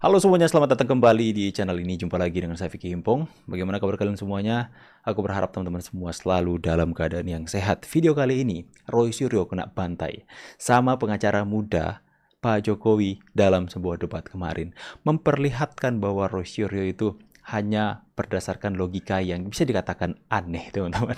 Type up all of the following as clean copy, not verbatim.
Halo semuanya, selamat datang kembali di channel ini. Jumpa lagi dengan saya Vicky Himpong. Bagaimana kabar kalian semuanya? Aku berharap teman-teman semua selalu dalam keadaan yang sehat. Video kali ini, Roy Suryo kena bantai sama pengacara muda Pak Jokowi dalam sebuah debat kemarin. Memperlihatkan bahwa Roy Suryo itu hanya berdasarkan logika yang bisa dikatakan aneh, teman-teman.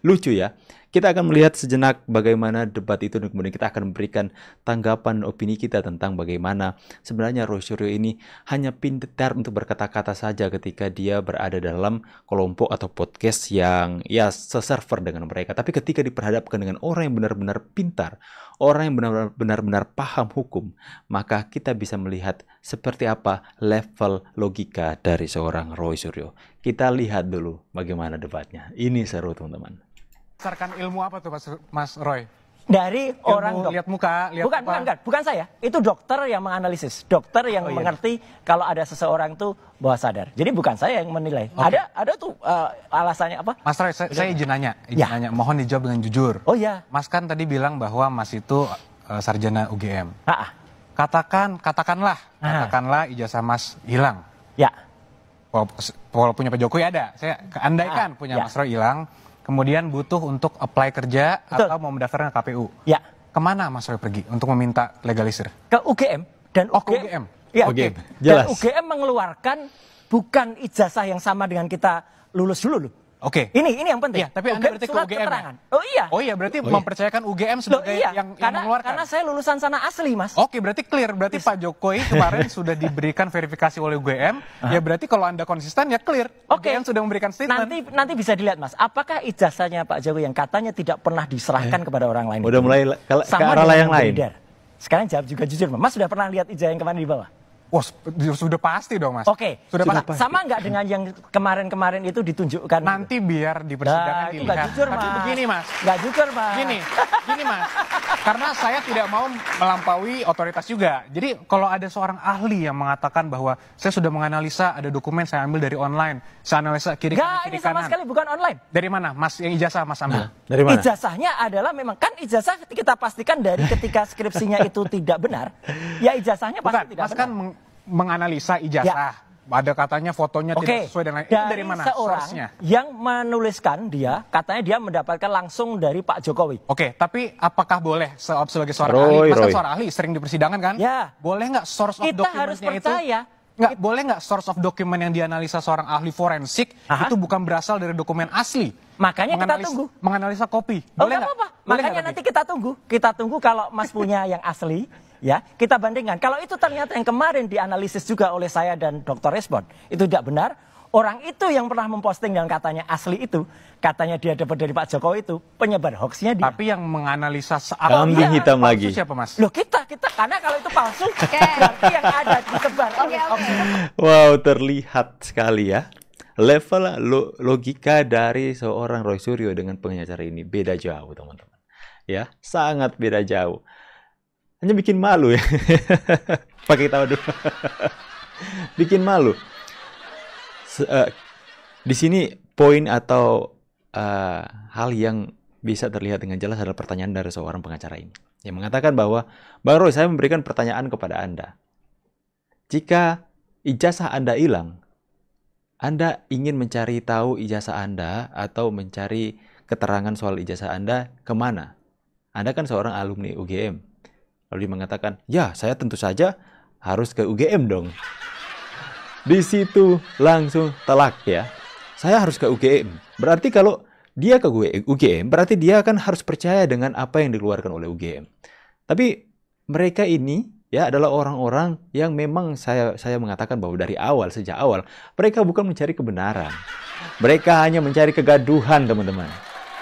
Lucu ya. Kita akan melihat sejenak bagaimana debat itu dan kemudian kita akan memberikan tanggapan opini kita tentang bagaimana sebenarnya Roy Suryo ini hanya pintar untuk berkata-kata saja ketika dia berada dalam kelompok atau podcast yang ya seserver dengan mereka. Tapi ketika diperhadapkan dengan orang yang benar-benar pintar, orang yang benar-benar paham hukum, maka kita bisa melihat seperti apa level logika dari seorang Roy Suryo. Kita lihat dulu bagaimana debatnya. Ini seru, teman-teman. Berdasarkan ilmu apa tuh Mas Roy? Dari Ilmu orang lihat muka, lihat bukan saya. Itu dokter yang menganalisis, dokter yang mengerti kalau ada seseorang tuh bawah sadar. Jadi bukan saya yang menilai. Okay. Ada tuh alasannya apa? Mas Roy, saya izin nanya, mohon dijawab dengan jujur. Oh iya. Mas kan tadi bilang bahwa Mas itu sarjana UGM. Katakanlah ijazah Mas hilang. Ya. Walaupun punya Pak Jokowi ada, saya andaikan punya Mas Roy hilang, kemudian butuh untuk apply kerja atau mau mendaftar ke KPU. Ya. Kemana Mas Roy pergi untuk meminta legalisir? Ke UGM. Dan ke UGM. Ya, UGM. Dan UGM mengeluarkan bukan ijazah yang sama dengan kita lulus dulu loh. Oke. Ini yang penting. Iya, tapi Anda berarti ke UGM keterangan. ya? Oh iya, berarti mempercayakan UGM sebagai yang mengeluarkan. Karena saya lulusan sana asli, Mas. Oke, berarti clear. Berarti Pak Jokowi kemarin sudah diberikan verifikasi oleh UGM. Ya berarti kalau Anda konsisten ya clear. UGM sudah memberikan statement. Nanti bisa dilihat, Mas. Apakah ijazahnya Pak Jokowi yang katanya tidak pernah diserahkan kepada orang lain? Udah mulai ke arah yang lain. Sekarang jawab juga jujur, Mas. Sudah pernah lihat ijazah yang kemarin di bawah? Wah, sudah pasti dong, Mas. Oke, sudah pasti. Sama nggak dengan yang kemarin-kemarin itu ditunjukkan? Nanti biar di persidangan dilihat. Nggak jujur, Mas. Tapi begini, Mas. Nggak jujur, Mas. Gini, Mas. Karena saya tidak mau melampaui otoritas juga. Jadi kalau ada seorang ahli yang mengatakan bahwa saya sudah menganalisa ada dokumen saya ambil dari online, saya analisa kiri kanan. Ini sama sekali bukan online. Dari mana, Mas? Yang ijazah Mas ambil? Dari mana? Ijazahnya adalah memang kan ijazah kita pastikan dari ketika skripsinya itu tidak benar. Ya ijazahnya pasti tidak Mas benar. Kan menganalisa ijazah. Ada katanya fotonya tidak sesuai dengan itu dari mana source-nya? Yang menuliskan katanya dia mendapatkan langsung dari Pak Jokowi. Oke, tapi apakah boleh sebagai seorang ahli, Mas kan seorang ahli sering di persidangan kan? Ya. Boleh nggak source of dokumennya itu? Kita harus percaya. Boleh nggak source of dokumen yang dianalisa seorang ahli forensik itu bukan berasal dari dokumen asli? Makanya kita tunggu. Menganalisa kopi. Boleh nggak? Apa-apa. Makanya nanti kita tunggu. Kita tunggu kalau Mas punya yang asli. Ya, kita bandingkan. Kalau itu ternyata yang kemarin dianalisis juga oleh saya dan Dr. Respon, itu tidak benar. Orang itu yang pernah memposting dan katanya asli itu, katanya dia dapat dari Pak Jokowi itu, penyebar hoaxnya dia. Tapi yang menganalisa kambing hitam lagi. Siapa, Mas? Loh kita karena kalau itu palsu, berarti yang ada disebar. Wow, terlihat sekali ya. Level logika dari seorang Roy Suryo dengan pengacara ini beda jauh, teman-teman. Ya, sangat beda jauh. Hanya bikin malu ya. Pakai tawa dulu. Bikin malu. Di sini poin atau hal yang bisa terlihat dengan jelas adalah pertanyaan dari seorang pengacara ini. Yang mengatakan bahwa, Bang Roy, saya memberikan pertanyaan kepada Anda. Jika ijazah Anda hilang, Anda ingin mencari tahu ijazah Anda atau mencari keterangan soal ijazah Anda kemana? Anda kan seorang alumni UGM. Lalu dia mengatakan, ya saya tentu saja harus ke UGM dong. Di situ langsung telak ya. Saya harus ke UGM. Berarti kalau dia ke UGM, berarti dia akan harus percaya dengan apa yang dikeluarkan oleh UGM. Tapi mereka ini ya adalah orang-orang yang memang saya mengatakan bahwa dari awal, sejak awal, mereka bukan mencari kebenaran. Mereka hanya mencari kegaduhan, teman-teman.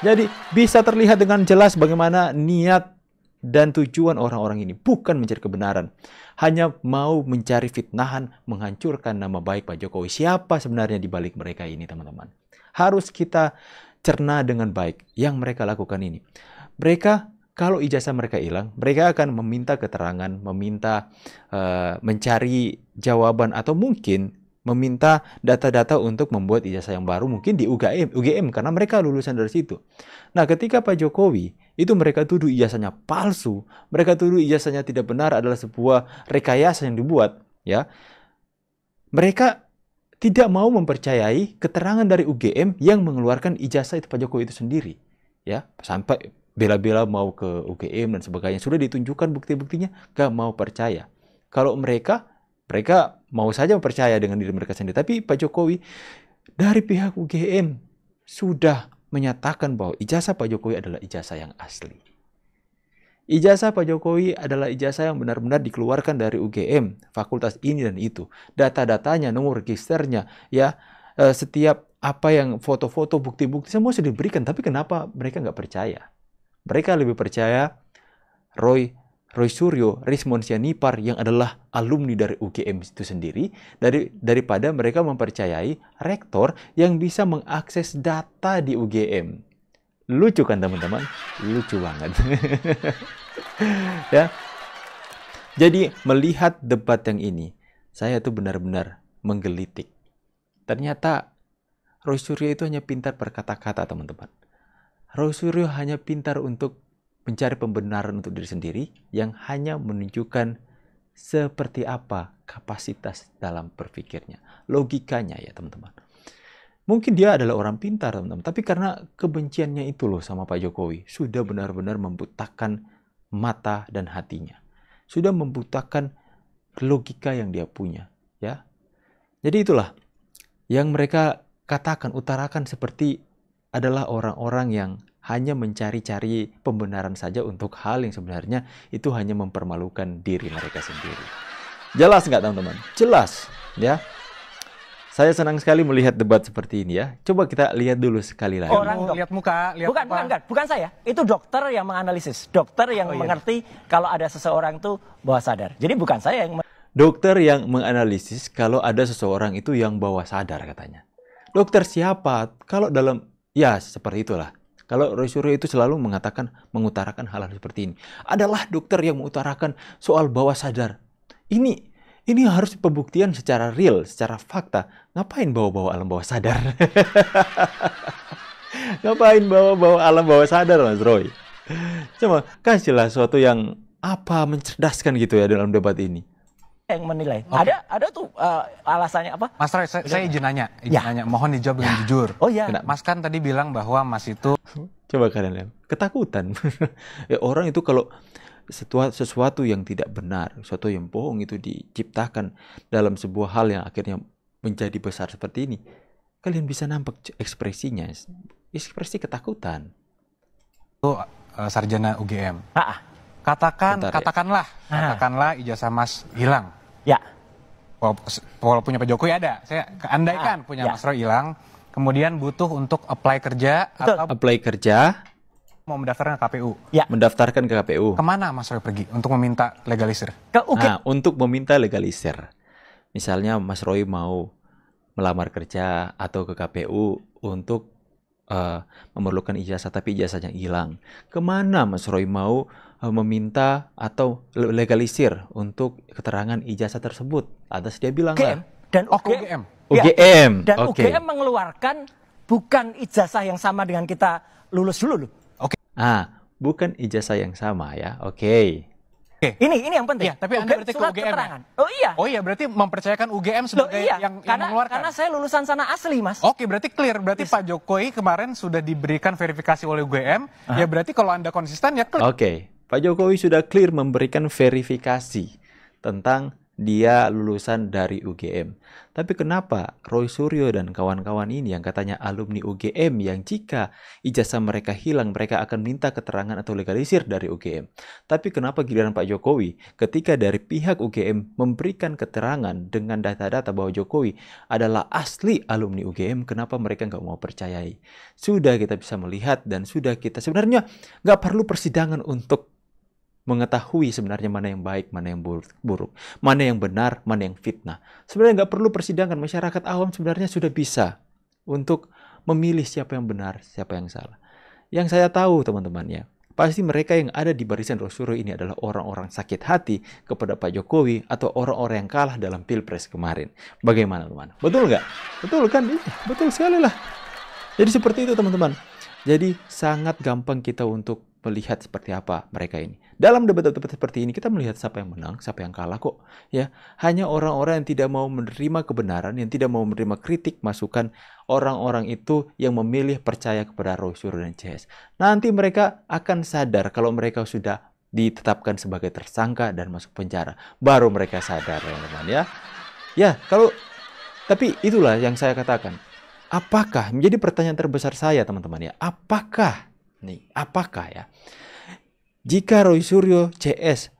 Jadi bisa terlihat dengan jelas bagaimana niat dan tujuan orang-orang ini bukan mencari kebenaran. Hanya mau mencari fitnahan, menghancurkan nama baik Pak Jokowi. Siapa sebenarnya di balik mereka ini, teman-teman? Harus kita cerna dengan baik yang mereka lakukan ini. Mereka, kalau ijazah mereka hilang, mereka akan meminta keterangan, meminta mencari jawaban, atau mungkin meminta data-data untuk membuat ijazah yang baru mungkin di UGM karena mereka lulusan dari situ. Nah, ketika Pak Jokowi itu mereka tuduh ijazahnya palsu, mereka tuduh ijazahnya tidak benar, adalah sebuah rekayasa yang dibuat. ya. Mereka tidak mau mempercayai keterangan dari UGM yang mengeluarkan ijazah itu Pak Jokowi itu sendiri, ya. Sampai bela-bela mau ke UGM dan sebagainya. Sudah ditunjukkan bukti-buktinya, gak mau percaya. Kalau mereka mau saja percaya dengan diri mereka sendiri. Tapi Pak Jokowi dari pihak UGM sudah menyatakan bahwa ijazah Pak Jokowi adalah ijazah yang asli. Ijazah Pak Jokowi adalah ijazah yang benar-benar dikeluarkan dari UGM, fakultas ini dan itu. Data-datanya, nomor registernya, ya, setiap apa yang foto-foto, bukti-bukti, semua sudah diberikan. Tapi kenapa mereka nggak percaya? Mereka lebih percaya Roy Suryo, Rismon Sianipar yang adalah alumni dari UGM itu sendiri, daripada mereka mempercayai rektor yang bisa mengakses data di UGM. Lucu kan teman-teman? Lucu banget. Ya. Jadi melihat debat yang ini, saya tuh benar-benar menggelitik. Ternyata Roy Suryo itu hanya pintar berkata-kata, teman-teman. Roy Suryo hanya pintar untuk mencari pembenaran untuk diri sendiri yang hanya menunjukkan seperti apa kapasitas dalam berpikirnya. Logikanya ya teman-teman. Mungkin dia adalah orang pintar teman-teman. Tapi karena kebenciannya itu loh sama Pak Jokowi. Sudah benar-benar membutakan mata dan hatinya. Sudah membutakan logika yang dia punya. Ya. Jadi itulah yang mereka katakan, utarakan seperti adalah orang-orang yang hanya mencari-cari pembenaran saja untuk hal yang sebenarnya itu hanya mempermalukan diri mereka sendiri. Jelas nggak teman-teman? Jelas, ya. Saya senang sekali melihat debat seperti ini ya. Coba kita lihat dulu sekali lagi. Orang lihat muka, lihat bukan saya. Itu dokter yang menganalisis, dokter yang mengerti kalau ada seseorang itu bawah sadar. Jadi bukan saya yang dokter yang menganalisis kalau ada seseorang itu yang bawah sadar katanya. Dokter siapa? Kalau dalam ya seperti itulah. Kalau Roy Suryo itu selalu mengutarakan hal-hal seperti ini. Adalah dokter yang mengutarakan soal bawah sadar. Ini harus pembuktian secara real, secara fakta. Ngapain bawa-bawa alam bawah sadar? Ngapain bawa-bawa alam bawah sadar, Mas Roy? Coba kasihlah sesuatu yang mencerdaskan gitu ya dalam debat ini. Yang menilai. Okay. Ada tuh alasannya apa? Mas Roy, saya izin nanya. Mohon dijawab dengan jujur. Oh iya. Mas kan tadi bilang bahwa Mas itu coba kalian lihat, ketakutan. Ya, orang itu kalau sesuatu yang tidak benar, sesuatu yang bohong itu diciptakan dalam sebuah hal yang akhirnya menjadi besar seperti ini, kalian bisa nampak ekspresinya, ekspresi ketakutan. Itu sarjana UGM. Katakanlah ijazah Mas hilang. Ya. Walaupun punya Pak Jokowi ada, saya andaikan punya Mas Roy hilang, kemudian butuh untuk apply kerja atau apply kerja. Mau mendaftarkan ke KPU. Ya. Mendaftarkan ke KPU. Kemana Mas Roy pergi untuk meminta legalisir? Ke UGM. Nah, untuk meminta legalisir. Misalnya Mas Roy mau melamar kerja atau ke KPU untuk memerlukan ijazah, tapi ijazahnya hilang. Kemana Mas Roy mau meminta atau legalisir untuk keterangan ijazah tersebut? Atas dia bilang UGM. Dan UGM. UGM. Dan UGM mengeluarkan bukan ijazah yang sama dengan kita lulus dulu loh. Bukan ijazah yang sama ya. Oke. Ini yang penting. Ya, tapi Anda berarti ke UGM ya? Oh iya, berarti mempercayakan UGM sebagai yang mengeluarkan. Karena saya lulusan sana asli, Mas. Oke, berarti clear. Berarti Pak Jokowi kemarin sudah diberikan verifikasi oleh UGM. Ya berarti kalau Anda konsisten ya clear. Oke. Pak Jokowi sudah clear memberikan verifikasi tentang dia lulusan dari UGM. Tapi kenapa Roy Suryo dan kawan-kawan ini yang katanya alumni UGM yang jika ijazah mereka hilang mereka akan minta keterangan atau legalisir dari UGM. Tapi kenapa giliran Pak Jokowi ketika dari pihak UGM memberikan keterangan dengan data-data bahwa Jokowi adalah asli alumni UGM, kenapa mereka nggak mau percayai? Sudah kita bisa melihat dan sudah kita sebenarnya nggak perlu persidangan untuk mengetahui sebenarnya mana yang baik, mana yang buruk, mana yang benar, mana yang fitnah. Sebenarnya nggak perlu persidangan, masyarakat awam sebenarnya sudah bisa untuk memilih siapa yang benar, siapa yang salah. Yang saya tahu teman-teman ya, pasti mereka yang ada di barisan Roy Suryo ini adalah orang-orang sakit hati kepada Pak Jokowi atau orang-orang yang kalah dalam Pilpres kemarin. Bagaimana teman? Betul nggak? Betul kan? Betul sekali lah. Jadi seperti itu teman-teman. Jadi sangat gampang kita untuk melihat seperti apa mereka ini. Dalam debat-debat seperti ini kita melihat siapa yang menang, siapa yang kalah kok. Ya, hanya orang-orang yang tidak mau menerima kebenaran, yang tidak mau menerima kritik, masukan, orang-orang itu yang memilih percaya kepada Roy Suryo dan CS. Nanti mereka akan sadar kalau mereka sudah ditetapkan sebagai tersangka dan masuk penjara. Baru mereka sadar, teman-teman ya. Ya, tapi itulah yang saya katakan. Apakah menjadi pertanyaan terbesar saya, teman-teman ya? Apakah ya? Jika Roy Suryo, CS,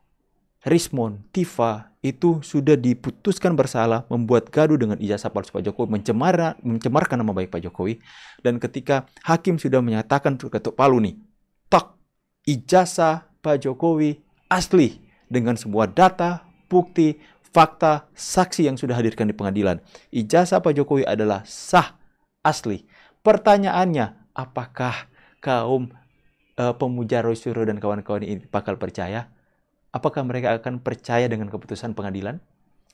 Rismond, Tifa itu sudah diputuskan bersalah membuat gaduh dengan ijazah palsu Pak Jokowi, mencemarkan nama baik Pak Jokowi, dan ketika hakim sudah menyatakan ketuk palu nih, ijazah Pak Jokowi asli dengan semua data, bukti, fakta, saksi yang sudah hadirkan di pengadilan. Ijazah Pak Jokowi adalah sah, asli. Pertanyaannya, apakah kaum pemuja Roy Suryo dan kawan-kawan ini bakal percaya? Apakah mereka akan percaya dengan keputusan pengadilan?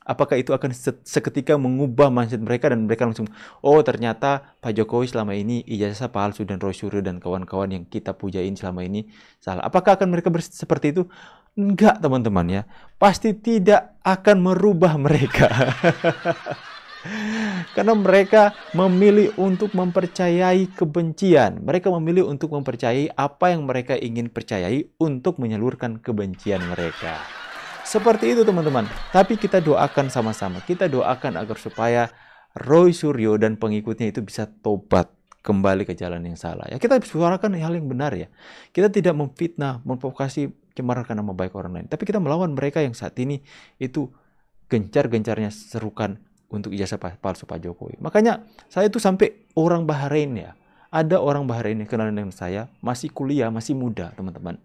Apakah itu akan seketika mengubah mindset mereka dan mereka langsung, oh ternyata Pak Jokowi selama ini ijazah palsu dan Roy Suryo dan kawan-kawan yang kita pujain selama ini salah. Apakah akan mereka seperti itu? Enggak, teman-teman ya. Pasti tidak akan merubah mereka. Karena mereka memilih untuk mempercayai kebencian. Mereka memilih untuk mempercayai apa yang mereka ingin percayai untuk menyalurkan kebencian mereka. Seperti itu, teman-teman. Tapi kita doakan sama-sama. Kita doakan agar supaya Roy Suryo dan pengikutnya itu bisa tobat kembali ke jalan yang salah. Ya, kita suarakan hal yang benar ya. Kita tidak memfitnah, memprovokasi, cemarkan nama baik orang lain. Tapi kita melawan mereka yang saat ini itu gencar-gencarnya serukan untuk ijazah palsu Pak Jokowi. Makanya saya itu sampai orang Bahrain ya. Ada orang Bahrain yang kenal dengan saya, masih kuliah, masih muda, teman-teman.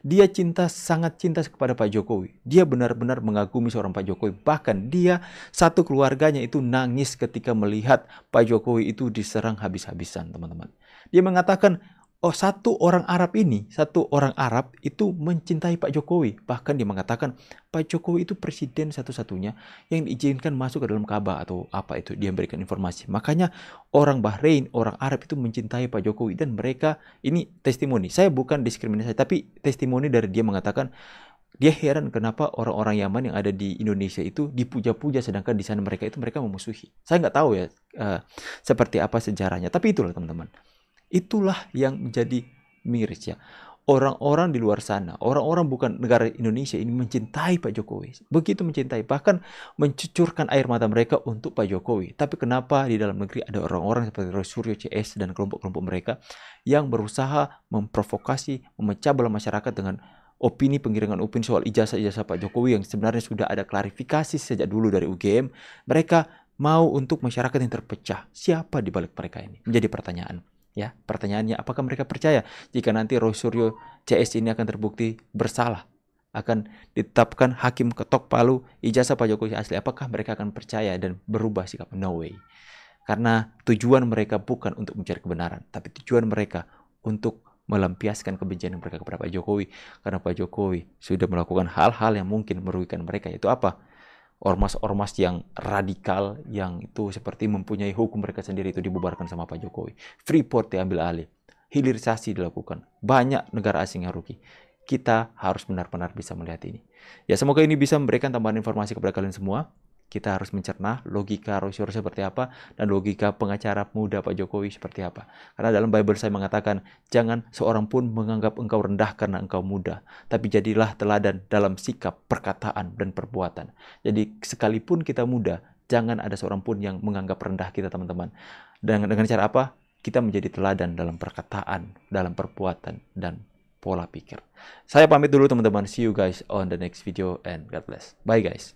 Dia sangat cinta kepada Pak Jokowi. Dia benar-benar mengagumi seorang Pak Jokowi. Bahkan dia, satu keluarganya itu nangis ketika melihat Pak Jokowi itu diserang habis-habisan, teman-teman. Dia mengatakan, oh satu orang Arab itu mencintai Pak Jokowi. Bahkan dia mengatakan Pak Jokowi itu presiden satu-satunya yang diizinkan masuk ke dalam Ka'bah atau apa itu. Dia memberikan informasi. Makanya orang Bahrain, orang Arab itu mencintai Pak Jokowi. Dan mereka, ini testimoni. Saya bukan diskriminasi, tapi testimoni dari dia mengatakan dia heran kenapa orang-orang Yaman yang ada di Indonesia itu dipuja-puja sedangkan di sana mereka memusuhi. Saya nggak tahu ya seperti apa sejarahnya. Tapi itulah teman-teman. Itulah yang menjadi miris ya. Orang-orang di luar sana, orang-orang bukan negara Indonesia ini mencintai Pak Jokowi. Begitu mencintai, bahkan mencucurkan air mata mereka untuk Pak Jokowi. Tapi kenapa di dalam negeri ada orang-orang seperti Roy Suryo, CS, dan kelompok-kelompok mereka yang berusaha memprovokasi, memecah belah masyarakat dengan opini, penggiringan opini soal ijazah-ijazah Pak Jokowi yang sebenarnya sudah ada klarifikasi sejak dulu dari UGM. Mereka mau untuk masyarakat yang terpecah. Siapa di balik mereka ini? Menjadi pertanyaan. Ya, pertanyaannya, apakah mereka percaya jika nanti Roy Suryo CS ini akan terbukti bersalah, akan ditetapkan hakim ketok palu ijazah Pak Jokowi asli, apakah mereka akan percaya dan berubah sikap? No way. Karena tujuan mereka bukan untuk mencari kebenaran, tapi tujuan mereka untuk melampiaskan kebencian mereka kepada Pak Jokowi. Karena Pak Jokowi sudah melakukan hal-hal yang mungkin merugikan mereka, yaitu apa? Ormas-ormas yang radikal, yang itu seperti mempunyai hukum mereka sendiri, itu dibubarkan sama Pak Jokowi. Freeport diambil alih, hilirisasi dilakukan, banyak negara asing yang rugi. Kita harus benar-benar bisa melihat ini. Ya, semoga ini bisa memberikan tambahan informasi kepada kalian semua. Kita harus mencerna logika Roy Suryo seperti apa dan logika pengacara muda Pak Jokowi seperti apa. Karena dalam Bible saya mengatakan, jangan seorang pun menganggap engkau rendah karena engkau muda, tapi jadilah teladan dalam sikap, perkataan, dan perbuatan. Jadi sekalipun kita muda, jangan ada seorang pun yang menganggap rendah kita, teman-teman. Dengan cara apa? Kita menjadi teladan dalam perkataan, dalam perbuatan, dan pola pikir. Saya pamit dulu, teman-teman. See you guys on the next video and God bless. Bye guys.